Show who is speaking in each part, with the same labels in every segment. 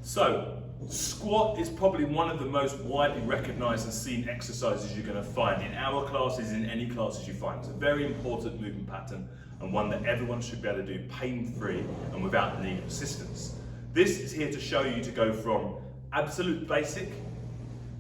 Speaker 1: So, squat is probably one of the most widely recognised and seen exercises you're going to find in our classes, in any classes you find. It's a very important movement pattern and one that everyone should be able to do pain-free and without the need of assistance. This is here to show you to go from absolute basic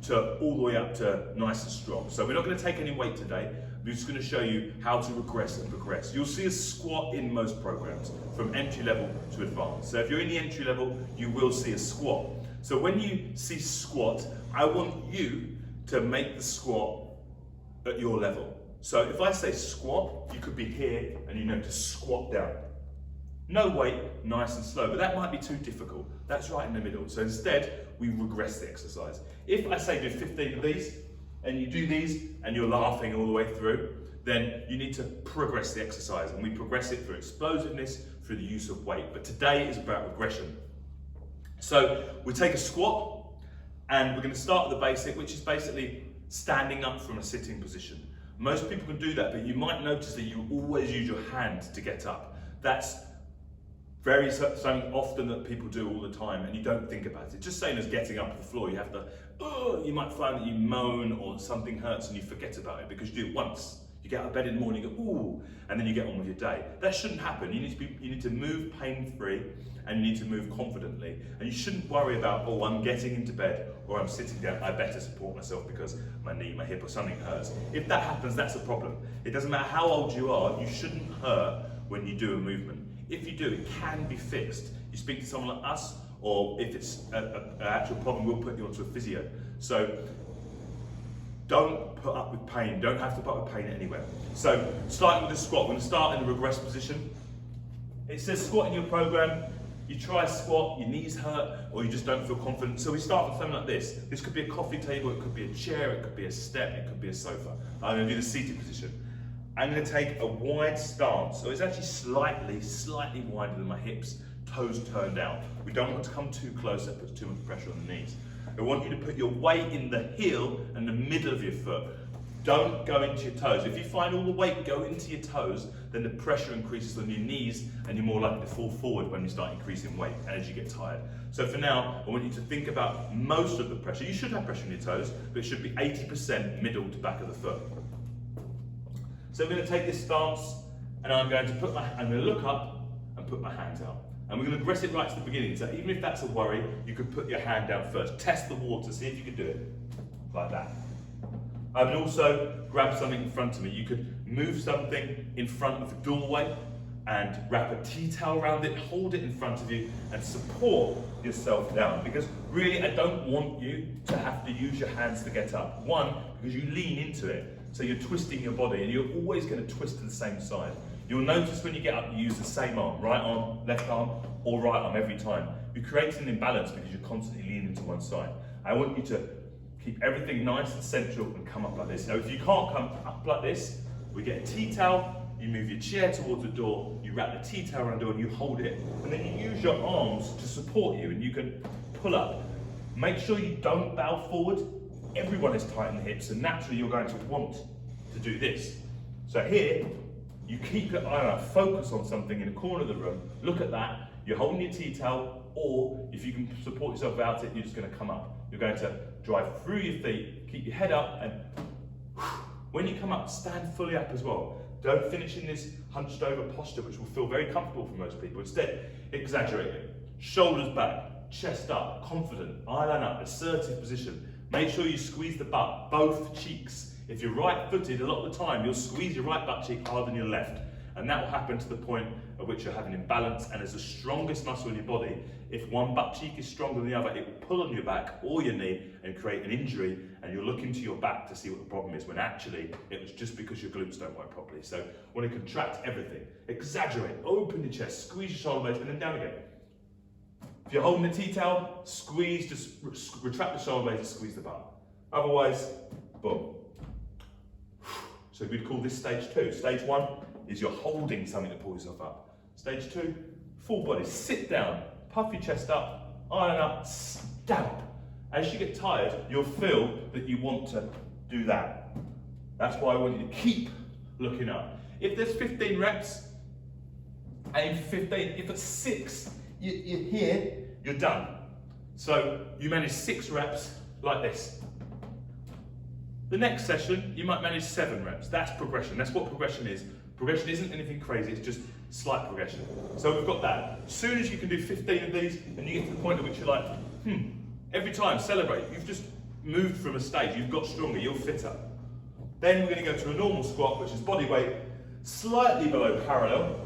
Speaker 1: to all the way up to nice and strong. So we're not going to take any weight today. We're just going to show you how to regress and progress. You'll see a squat in most programs, from entry level to advanced. So if you're in the entry level, you will see a squat. So when you see squat, I want you to make the squat at your level. So if I say squat, you could be here and you know to squat down. No weight, nice and slow, but that might be too difficult. That's right in the middle. So instead, we regress the exercise. If I say do 15 of these, and you do these, and you're laughing all the way through, then you need to progress the exercise, and we progress it through explosiveness, through the use of weight. But today is about regression. So we take a squat, and we're going to start at the basic, which is basically standing up from a sitting position. Most people can do that, but you might notice that you always use your hand to get up. That's something often that people do all the time and you don't think about it. Just same as getting up off the floor, you have to, you might find that you moan or something hurts and you forget about it because you do it once. You get out of bed in the morning, you go, ooh, and then you get on with your day. That shouldn't happen. You need to move pain-free and you need to move confidently. And you shouldn't worry about, oh, I'm getting into bed or I'm sitting down, I better support myself because my knee, my hip or something hurts. If that happens, that's a problem. It doesn't matter how old you are, you shouldn't hurt when you do a movement. If you do, it can be fixed. You speak to someone like us, or if it's an actual problem, we'll put you onto a physio. So don't put up with pain. Don't have to put up with pain anywhere. So starting with the squat, we're going to start in the regress position. It says squat in your program. You try a squat, your knees hurt, or you just don't feel confident. So we start with something like this. This could be a coffee table, it could be a chair, it could be a step, it could be a sofa. I'm going to do the seated position. I'm going to take a wide stance, so it's actually slightly wider than my hips, toes turned out. We don't want to come too close, that puts too much pressure on the knees. I want you to put your weight in the heel and the middle of your foot. Don't go into your toes. If you find all the weight go into your toes, then the pressure increases on your knees and you're more likely to fall forward when you start increasing weight and as you get tired. So for now, I want you to think about most of the pressure. You should have pressure on your toes, but it should be 80% middle to back of the foot. So I'm going to take this stance and I'm going to look up and put my hands out. And we're going to regress it right to the beginning. So even if that's a worry, you could put your hand down first. Test the water, see if you can do it. Like that. I would also grab something in front of me. You could move something in front of the doorway and wrap a tea towel around it, hold it in front of you and support yourself down. Because really, I don't want you to have to use your hands to get up. One, because you lean into it. So you're twisting your body and you're always going to twist to the same side. You'll notice when you get up, you use the same arm, right arm, left arm, or right arm every time. You're creating an imbalance because you're constantly leaning to one side. I want you to keep everything nice and central and come up like this. Now, if you can't come up like this, we get a tea towel, you move your chair towards the door, you wrap the tea towel around the door and you hold it, and then you use your arms to support you and you can pull up. Make sure you don't bow forward. Everyone is tight in the hips and naturally you're going to want to do this. So here, you keep your eye out, focus on something in the corner of the room, look at that, you're holding your tea towel, or if you can support yourself without it, you're just going to come up. You're going to drive through your feet, keep your head up, and when you come up, stand fully up as well. Don't finish in this hunched over posture, which will feel very comfortable for most people. Instead, exaggerate it. Shoulders back, chest up, confident, eyeline up, assertive position. Make sure you squeeze the butt, both cheeks. If you're right-footed, a lot of the time, you'll squeeze your right butt cheek harder than your left. And that will happen to the point at which you're having imbalance, and as the strongest muscle in your body, if one butt cheek is stronger than the other, it will pull on your back or your knee and create an injury, and you'll look into your back to see what the problem is, when actually, it was just because your glutes don't work properly. So, want to contract everything. Exaggerate, open your chest, squeeze your shoulder blades, and then down again. If you're holding the tea towel, squeeze, just retract the shoulder blades and squeeze the butt. Otherwise, boom. So we'd call this stage 2. Stage 1 is you're holding something to pull yourself up. Stage 2, full body. Sit down, puff your chest up, iron up, stand. As you get tired, you'll feel that you want to do that. That's why I want you to keep looking up. If there's 15 reps, aim for 15. If it's 6, you're here, you're done. So you manage 6 reps like this. The next session, you might manage 7 reps. That's progression. That's what progression is. Progression isn't anything crazy, it's just slight progression. So we've got that. As soon as you can do 15 of these, and you get to the point at which you're like, every time, celebrate. You've just moved from a stage, you've got stronger, you're fitter. Then we're going to go to a normal squat, which is body weight slightly below parallel,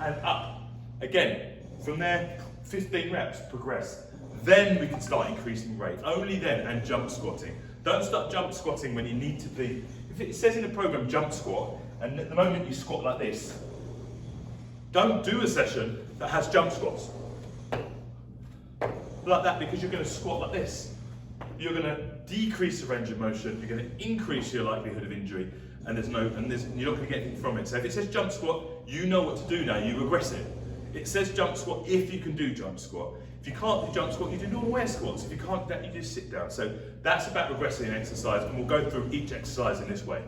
Speaker 1: and up. Again, from there, 15 reps, progress. Then we can start increasing rate, only then, and jump squatting. Don't start jump squatting when you need to be. If it says in the program jump squat, and at the moment you squat like this, don't do a session that has jump squats. Like that, because you're going to squat like this. You're going to decrease the range of motion, you're going to increase your likelihood of injury, and you're not going to get anything from it. So if it says jump squat, you know what to do now, you regress it. It says jump squat if you can do jump squat. If you can't do jump squat, you do normal air squats. If you can't do that, you just sit down. So that's about regressing an exercise, and we'll go through each exercise in this way.